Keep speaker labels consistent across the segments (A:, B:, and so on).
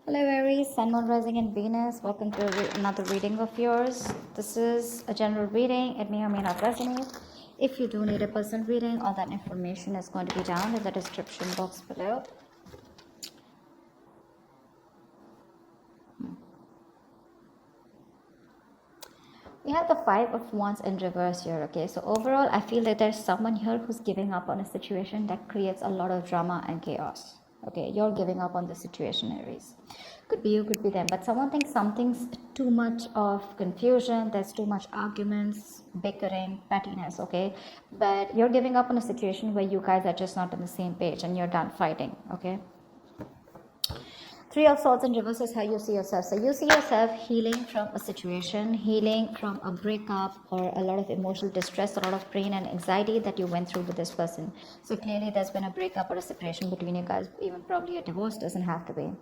A: Hello Aries, Sun, Moon, Rising and Venus. Welcome to another reading of yours. This is a general reading. It may or may not resonate. If you do need a personal reading, all that information is going to be down in the description box below. We have the Five of Wands in reverse here, okay? So overall, I feel that there's someone here who's giving up on a situation that creates a lot of drama and chaos. Okay, you're giving up on the situation, Aries. Could be you, could be them, but someone thinks something's too much of confusion, there's too much arguments, bickering, pettiness, okay? But you're giving up on a situation where you guys are just not on the same page and you're done fighting, okay? Three of Swords in reverse is how you see yourself. So you see yourself healing from a situation, healing from a breakup or a lot of emotional distress, a lot of pain and anxiety that you went through with this person. So clearly there's been a breakup or a separation between you guys, even probably a divorce, doesn't have to be.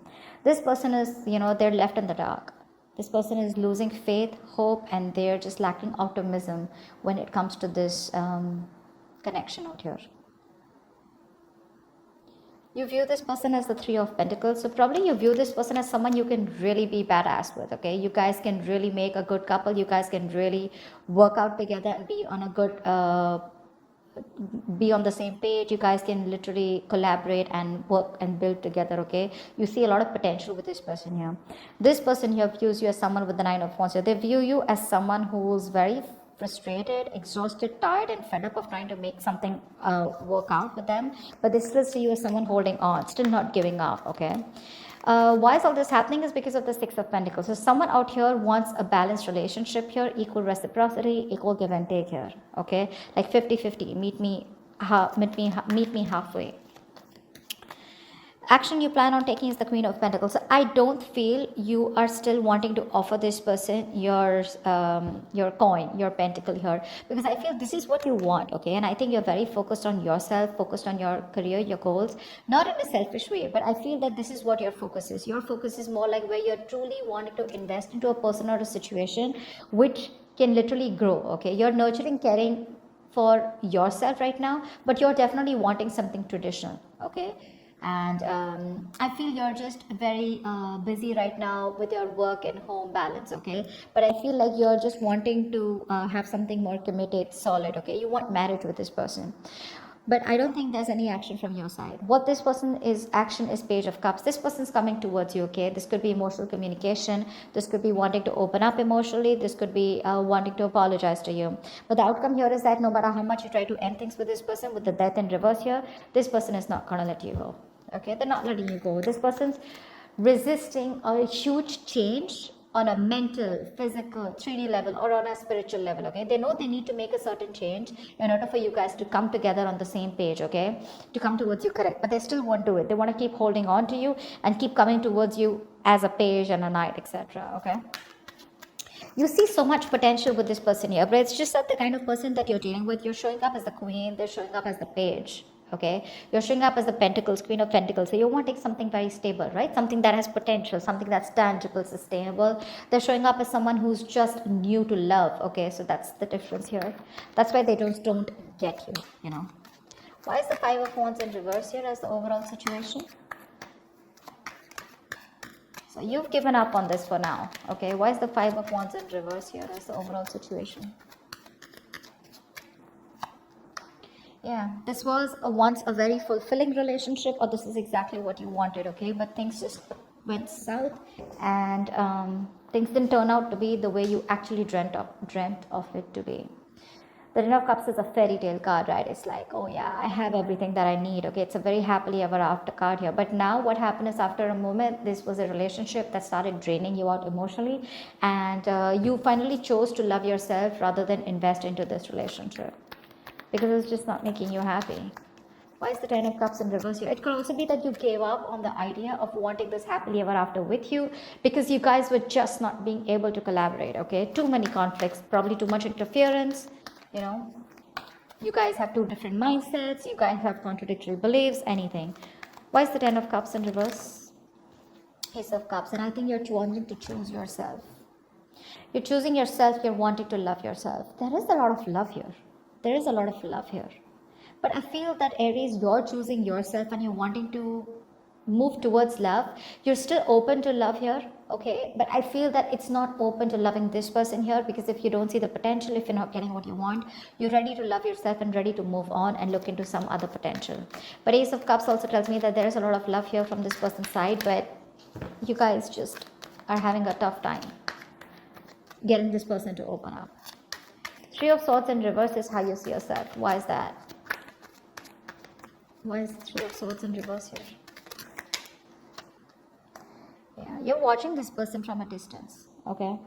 A: This person is, they're left in the dark. This person is losing faith, hope, and they're just lacking optimism when it comes to this connection out here. You view this person as the Three of Pentacles. So probably you view this person as someone you can really be badass with, okay? You guys can really make a good couple. You guys can really work out together and be on a good, be on the same page. You guys can literally collaborate and work and build together, okay? You see a lot of potential with this person here. This person here views you as someone with the Nine of Wands. They view you as someone who's very frustrated, exhausted, tired, and fed up of trying to make something work out with them, but they still see you as someone holding on, still not giving up, okay? Why is all this happening is because of the Six of Pentacles. So someone out here wants a balanced relationship here, equal reciprocity, equal give and take here, okay? Like 50-50, meet me halfway. Action you plan on taking is the Queen of Pentacles. So I don't feel you are still wanting to offer this person your coin, your pentacle here, because I feel this is what you want, okay? And I think you're very focused on yourself, focused on your career, your goals, not in a selfish way, but I feel that this is what your focus is. Your focus is more like where you're truly wanting to invest into a person or a situation which can literally grow, okay? You're nurturing, caring for yourself right now, but you're definitely wanting something traditional, okay? And I feel you're just very busy right now with your work and home balance, okay? But I feel like you're just wanting to have something more committed, solid, okay? You want marriage with this person, but I don't think there's any action from your side. What this person is action is Page of Cups. This person's coming towards you, okay? This could be emotional communication, this could be wanting to open up emotionally, this could be wanting to apologize to you, but the outcome here is that no matter how much you try to end things with this person, with the Death in reverse here, this person is not gonna let you go, okay? They're not letting you go. This person's resisting a huge change on a mental, physical, 3D level or on a spiritual level, okay? They know they need to make a certain change in order for you guys to come together on the same page, okay? To come towards you, correct? But they still won't do it. They want to keep holding on to you and keep coming towards you as a page and a knight, etc., okay? You see so much potential with this person here, but it's just that the kind of person that you're dealing with, you're showing up as the queen, they're showing up as the page, okay? You're showing up as the Pentacles, Queen of Pentacles. So you're wanting something very stable, right? Something that has potential, something that's tangible, sustainable. They're showing up as someone who's just new to love, okay? So that's the difference here. That's why they don't get you, you know? Why is the Five of Wands in reverse here as the overall situation? So you've given up on this for now, okay? Why is the Five of Wands in reverse here as the overall situation? Yeah, this was once a very fulfilling relationship, or this is exactly what you wanted, okay? But things just went south, and things didn't turn out to be the way you actually dreamt of it to be. The Ten of Cups is a fairy tale card, right? It's like, oh yeah, I have everything that I need, okay? It's a very happily ever after card here. But now what happened is, after a moment, this was a relationship that started draining you out emotionally, and you finally chose to love yourself rather than invest into this relationship, because it's just not making you happy. Why is the Ten of Cups in reverse here? It could also be that you gave up on the idea of wanting this happily ever after with you because you guys were just not being able to collaborate, okay? Too many conflicts, probably too much interference, you know? You guys have two different mindsets, you guys have contradictory beliefs, anything. Why is the Ten of Cups in reverse? Ace of Cups, and I think you're wanting to choose yourself. You're choosing yourself, you're wanting to love yourself. There is a lot of love here. There is a lot of love here. But I feel that Aries, you're choosing yourself and you're wanting to move towards love. You're still open to love here, okay, but I feel that it's not open to loving this person here, because if you don't see the potential, if you're not getting what you want, you're ready to love yourself and ready to move on and look into some other potential. But Ace of Cups also tells me that there is a lot of love here from this person's side, but you guys just are having a tough time getting this person to open up. Three of Swords in reverse is how you see yourself. Why is that? Why is Three of Swords in reverse here? Yeah, you're watching this person from a distance, okay?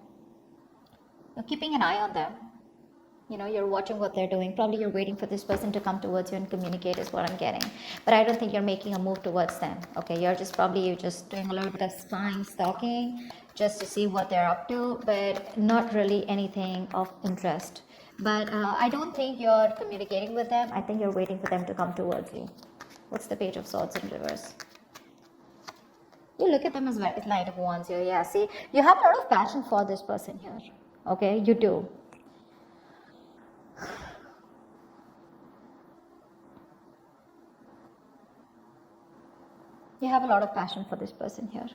A: You're keeping an eye on them. You know, you're watching what they're doing. Probably you're waiting for this person to come towards you and communicate is what I'm getting. But I don't think you're making a move towards them, okay? You're just doing a little bit of spying, stalking, just to see what they're up to, but not really anything of interest. But I don't think you're communicating with them. I think you're waiting for them to come towards you. What's the Page of Swords in reverse? You look at them as Knight of Wands here. Yeah, see, you have a lot of passion for this person here. Okay, you do. You have a lot of passion for this person here.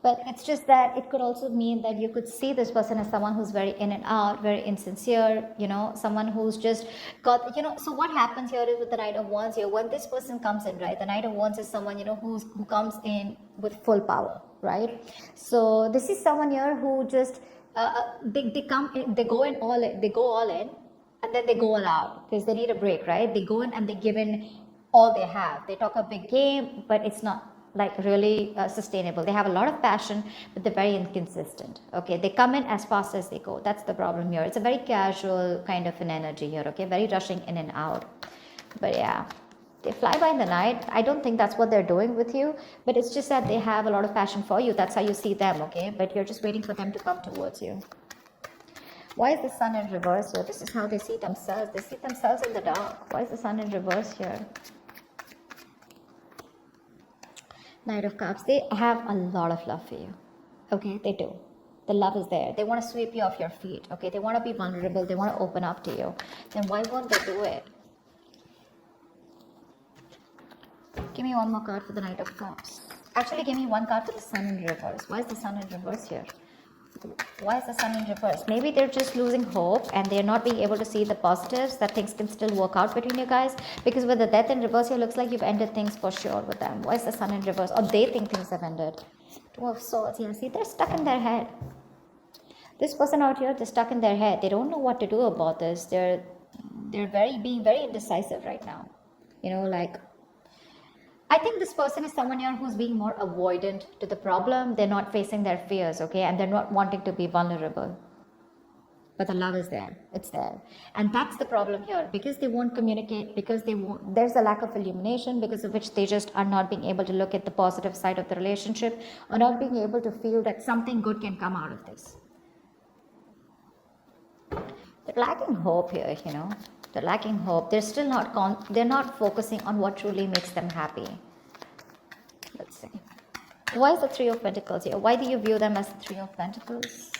A: But it's just that it could also mean that you could see this person as someone who's very in and out, very insincere, you know, someone who's just got, you know, so what happens here is with the Knight of Wands here, when this person comes in, right, the Knight of Wands is someone, you know, who comes in with full power, right? So this is someone here who just, they come in, they go all in, and then they go all out because they need a break, right? They go in and they give in all they have. They talk a big game, but it's not like really sustainable. They have a lot of passion, but they're very inconsistent. Okay, they come in as fast as they go. That's the problem here. It's a very casual kind of an energy here. Okay, very rushing in and out. But yeah, they fly by in the night. I don't think that's what they're doing with you, but it's just that they have a lot of passion for you. That's how you see them. Okay, but you're just waiting for them to come towards you. Why is the Sun in reverse here? This is how they see themselves. They see themselves in the dark. Why is the Sun in reverse here? Knight of Cups. They have a lot of love for you. Okay, they do. The love is there. They want to sweep you off your feet. Okay, they want to be vulnerable. They want to open up to you. Then why won't they do it? Give me one more card for the Knight of Cups. Actually, give me one card for the Sun in reverse. Why is the Sun in reverse here? Why is the Sun in reverse? Maybe they're just losing hope and they're not being able to see the positives, that things can still work out between you guys, because with the Death in reverse here, looks like you've ended things for sure with them. Why is the Sun in reverse? Or they think things have ended. Two of Swords. Yeah, see, they're stuck in their head. This person out here, they're stuck in their head. They don't know what to do about this. They're being very indecisive right now. You know, like, I think this person is someone here who's being more avoidant to the problem. They're not facing their fears, okay? And they're not wanting to be vulnerable. But the love is there. It's there. And that's the problem here. Because they won't communicate, because there's a lack of illumination, because of which they just are not being able to look at the positive side of the relationship, or not being able to feel that something good can come out of this. They're lacking hope here, you know. They're lacking hope. They're still they're not focusing on what truly makes them happy. Let's see. Why is the Three of Pentacles here? Why do you view them as the Three of Pentacles?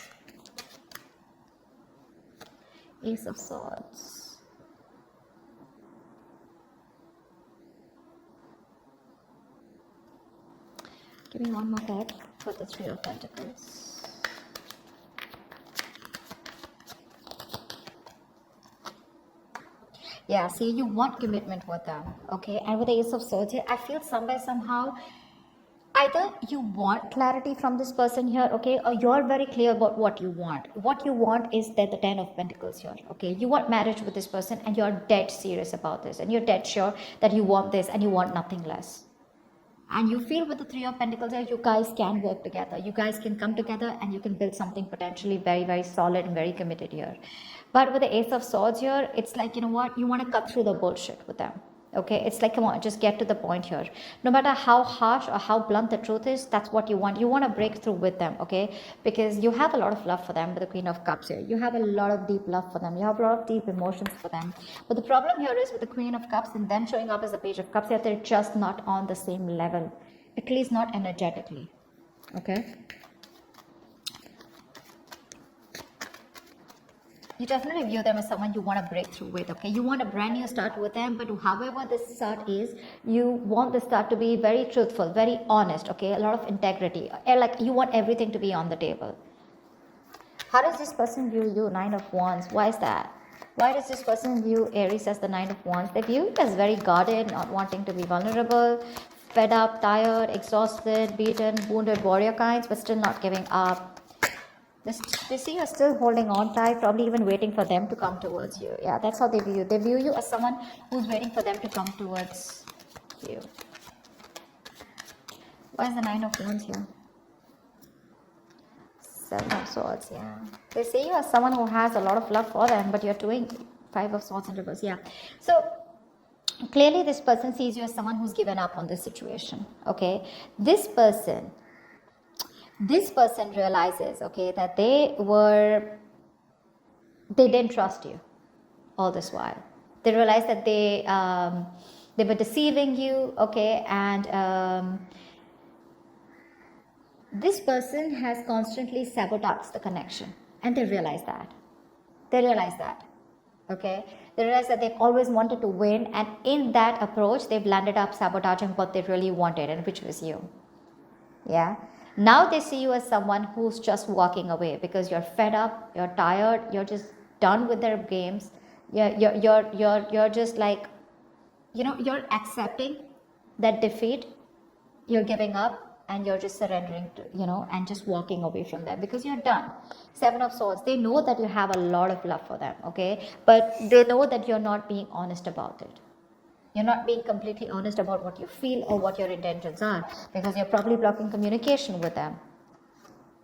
A: Ace of Swords. Give me one more card for the Three of Pentacles. Yeah, see, you want commitment with them, okay? And with the Ace of Swords here, I feel somehow, either you want clarity from this person here, okay? Or you're very clear about what you want. What you want is that the Ten of Pentacles here, okay? You want marriage with this person and you're dead serious about this. And you're dead sure that you want this and you want nothing less. And you feel with the Three of Pentacles here, you guys can work together. You guys can come together and you can build something potentially very, very solid and very committed here. But with the Ace of Swords here, it's like, you know what? You want to cut through the bullshit with them. Okay, it's like, come on, just get to the point here. No matter how harsh or how blunt the truth is, that's what you want. You want to break through with them, okay? Because you have a lot of love for them with the Queen of Cups here. You have a lot of deep love for them. You have a lot of deep emotions for them. But the problem here is with the Queen of Cups and them showing up as the Page of Cups here, they're just not on the same level. At least not energetically, okay? you definitely view them as someone you want to break through with, okay? You want a brand new start with them, but however this start is, you want the start to be very truthful, very honest, okay? A lot of integrity, like you want everything to be on the table. How does this person view you? Nine of Wands. Why is that? Why does this person view Aries as the Nine of Wands? They view you as very guarded, not wanting to be vulnerable, fed up, tired, exhausted, beaten, wounded warrior kinds, but still not giving up. They see you're still holding on tight, probably even waiting for them to come towards you. Yeah, that's how they view you. They view you as someone who's waiting for them to come towards you. Why is the Nine of Wands here? Seven of Swords, yeah. They see you as someone who has a lot of love for them, but you're doing Five of Swords in reverse, yeah. So, clearly this person sees you as someone who's given up on this situation, okay? This person realizes, okay, that they didn't trust you all this while. They realized that they were deceiving you, okay, and this person has constantly sabotaged the connection, and they realize that. Okay, they realize that they've always wanted to win, and in that approach, they've landed up sabotaging what they really wanted, and which was you. Yeah. Now they see you as someone who's just walking away because you're fed up, you're tired, you're just done with their games. You're just like, you're accepting that defeat, you're giving up, and you're just surrendering to, and just walking away from them because you're done. Seven of Swords, they know that you have a lot of love for them, okay? But they know that you're not being honest about it. You're not being completely honest about what you feel or what your intentions are because you're probably blocking communication with them.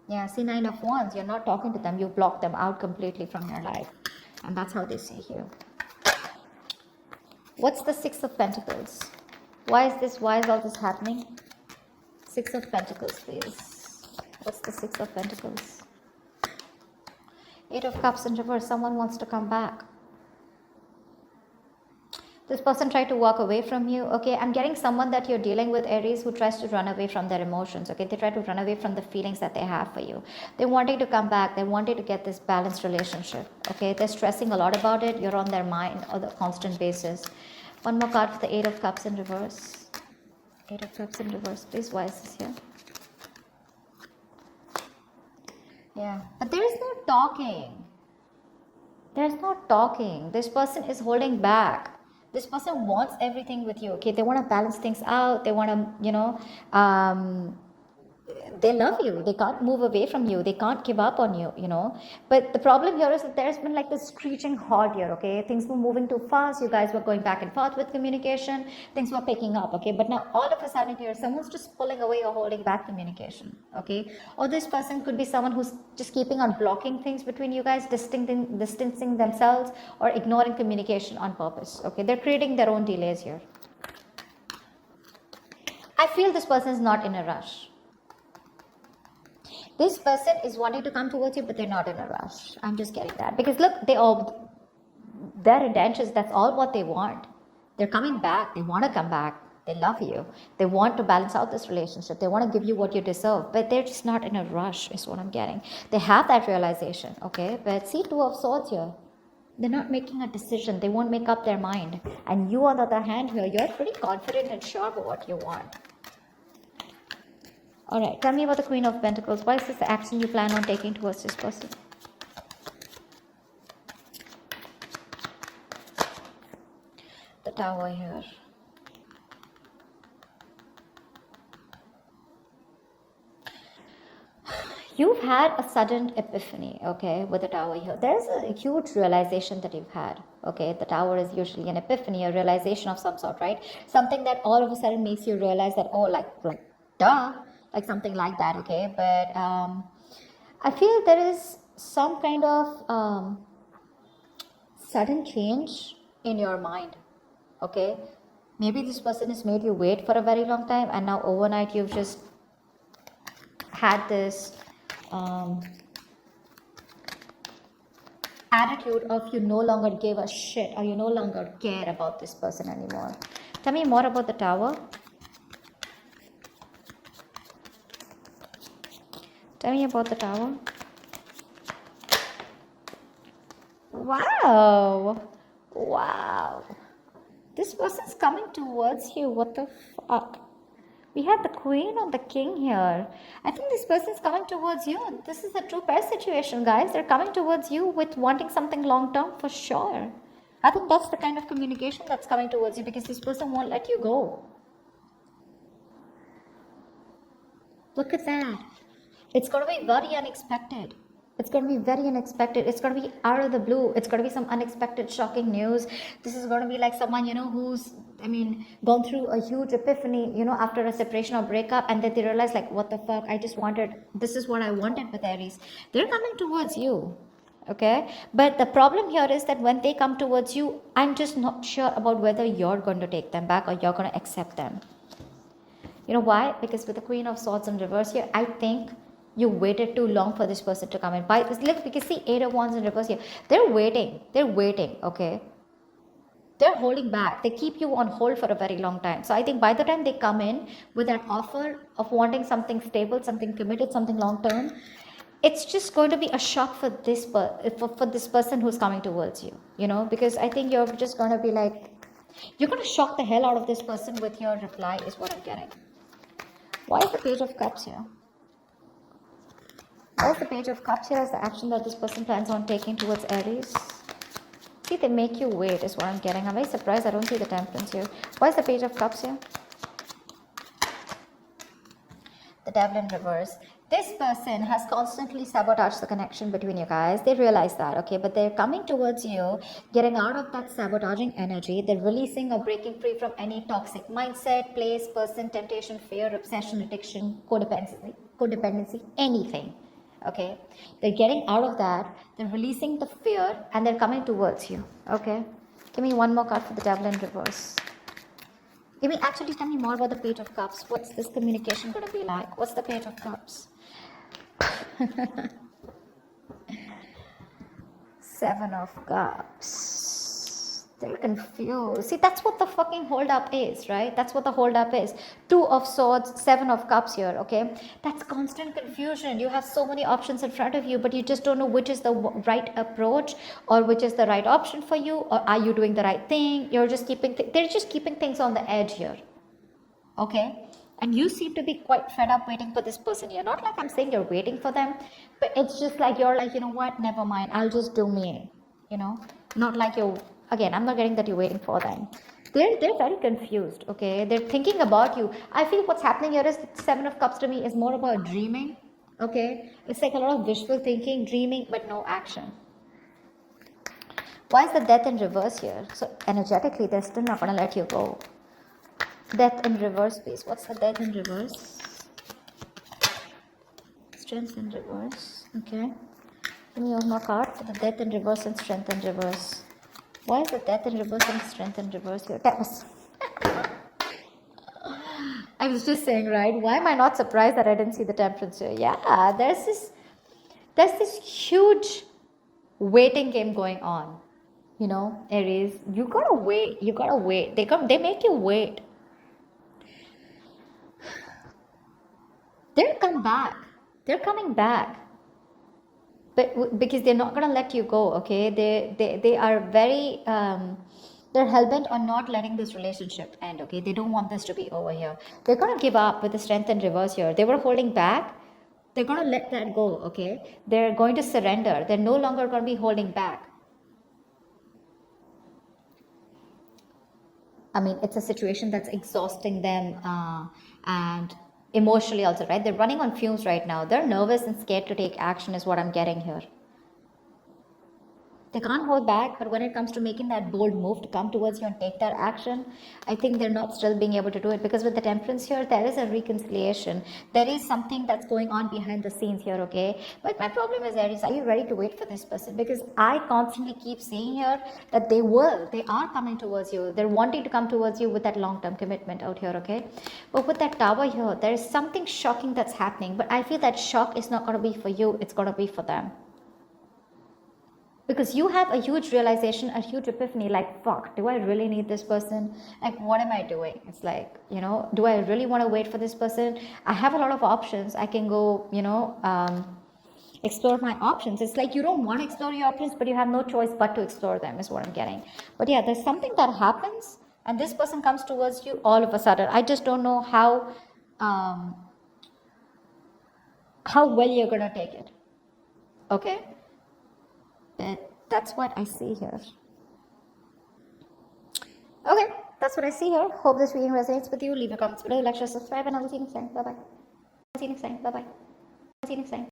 A: Yeah, see, Nine of Wands, you're not talking to them, you block them out completely from your life. And that's how they see you. What's the Six of Pentacles? Why is all this happening? Six of Pentacles, please. What's the Six of Pentacles? Eight of Cups in reverse, someone wants to come back. This person tried to walk away from you, okay? I'm getting someone that you're dealing with, Aries, who tries to run away from their emotions, okay? They try to run away from the feelings that they have for you. They're wanting to come back. They're wanting to get this balanced relationship, okay? They're stressing a lot about it. You're on their mind on a constant basis. One more card for the Eight of Cups in reverse. Eight of Cups in reverse, please. Why is this here? Yeah, but there is no talking. There's no talking. This person is holding back. This person wants everything with you, okay? They want to balance things out. They want to, they love you. They can't move away from you. They can't give up on you, But the problem here is that there's been like this screeching halt here, okay? Things were moving too fast. You guys were going back and forth with communication. Things were picking up, okay? But now all of a sudden here, someone's just pulling away or holding back communication, okay? Or this person could be someone who's just keeping on blocking things between you guys, distancing themselves or ignoring communication on purpose, okay? They're creating their own delays here. I feel this person is not in a rush. This person is wanting to come towards you, but they're not in a rush. I'm just getting that. Because look, their intentions, that's all what they want. They're coming back. They want to come back. They love you. They want to balance out this relationship. They want to give you what you deserve. But they're just not in a rush, is what I'm getting. They have that realization, okay? But see, Two of Swords here. They're not making a decision. They won't make up their mind. And you, on the other hand here, you're pretty confident and sure about what you want. All right, tell me about the Queen of Pentacles. What is this action you plan on taking towards this person? The Tower here. You've had a sudden epiphany, okay, with the Tower here. There's a huge realization that you've had, okay? The Tower is usually an epiphany, a realization of some sort, right? Something that all of a sudden makes you realize that, oh, like duh. Like something like that, okay? But I feel there is some kind of sudden change in your mind, okay? Maybe this person has made you wait for a very long time, and now overnight you've just had this attitude of you no longer give a shit or you no longer care about this person anymore. Tell me more about the Tower. Tell me about the Tower. Wow. Wow. This person's coming towards you. What the fuck? We have the queen and the king here. I think this person's coming towards you. This is a true pair situation, guys. They're coming towards you with wanting something long term for sure. I think that's the kind of communication that's coming towards you because this person won't let you go. Look at that. It's going to be very unexpected. It's going to be very unexpected. It's going to be out of the blue. It's going to be some unexpected, shocking news. This is going to be like someone, who's, gone through a huge epiphany, after a separation or breakup. And then they realize, like, what the fuck? This is what I wanted with Aries. They're coming towards you. Okay. But the problem here is that when they come towards you, I'm just not sure about whether you're going to take them back or you're going to accept them. You know why? Because with the Queen of Swords in reverse here, I think you waited too long for this person to come in. Look, because see, Eight of Wands in reverse here, they're waiting, okay? They're holding back. They keep you on hold for a very long time. So I think by the time they come in with that offer of wanting something stable, something committed, something long term, it's just going to be a shock for this person who's coming towards you, because I think you're just going to be like, you're going to shock the hell out of this person with your reply is what I'm getting. Why is the Page of Cups here? Why is the Page of Cups here as the action that this person plans on taking towards Aries? See, they make you wait is what I'm getting. I'm very surprised I don't see the Temperance here. Why is the Page of Cups here? The Devil in reverse. This person has constantly sabotaged the connection between you guys. They realize that, okay? But they're coming towards you, getting out of that sabotaging energy. They're releasing or breaking free from any toxic mindset, place, person, temptation, fear, obsession, addiction, codependency, anything. Okay? They're getting out of that. They're releasing the fear and they're coming towards you. Okay? Give me one more card for the Devil in reverse. Actually tell me more about the Page of Cups. What's this communication going to be like? What's the Page of Cups? Seven of Cups. They're confused. See, that's what the fucking hold up is, right? That's what the hold up is. Two of Swords, Seven of Cups here, okay? That's constant confusion. You have so many options in front of you, but you just don't know which is the right approach or which is the right option for you, or are you doing the right thing? You're just they're just keeping things on the edge here, okay? And you seem to be quite fed up waiting for this person here. Not like I'm saying you're waiting for them, but it's just like you're like, you know what, never mind, I'll just do me, not like you're, again, I'm not getting that you're waiting for them. They're very confused, okay? They're thinking about you. I feel what's happening here is Seven of Cups to me is more about dreaming, okay? It's like a lot of wishful thinking, dreaming, but no action. Why is the Death in reverse here? So energetically, they're still not going to let you go. Death in reverse, please. What's the Death in reverse? Strength in reverse. Okay. Give me one more card for the Death in reverse and Strength in reverse. Why is the Death in reverse and Strength in reverse here? I was just saying, right? Why am I not surprised that I didn't see the Temperance here? Yeah, there's this huge waiting game going on. Aries, you gotta wait. They make you wait. They're coming back, but because they're not going to let you go, okay? They are very they're hell-bent on not letting this relationship end, okay? They don't want this to be over here. They're going to give up with the Strength in reverse here. They were holding back. They're going to let that go, okay? They're going to surrender. They're no longer going to be holding back. It's a situation that's exhausting them and emotionally also, right? They're running on fumes right now. They're nervous and scared to take action is what I'm getting here. They can't hold back, but when it comes to making that bold move to come towards you and take that action, I think they're not still being able to do it, because with the Temperance here, there is a reconciliation. There is something that's going on behind the scenes here, okay? But my problem is, Aries, are you ready to wait for this person? Because I constantly keep saying here that they are coming towards you. They're wanting to come towards you with that long-term commitment out here, okay? But with that Tower here, there is something shocking that's happening, but I feel that shock is not going to be for you, it's going to be for them. Because you have a huge realization, a huge epiphany, like, fuck, do I really need this person? Like, what am I doing? It's like, do I really want to wait for this person? I have a lot of options. I can go, explore my options. It's like you don't want to explore your options, but you have no choice but to explore them, is what I'm getting. But yeah, there's something that happens, and this person comes towards you all of a sudden. I just don't know how well you're gonna take it. Okay, that's what I see here. Okay, that's what I see here. Hope this reading resonates with you. Leave your comments below, like, share, subscribe, and I'll see you next time. Bye bye. See you next time. Bye bye. See you next time.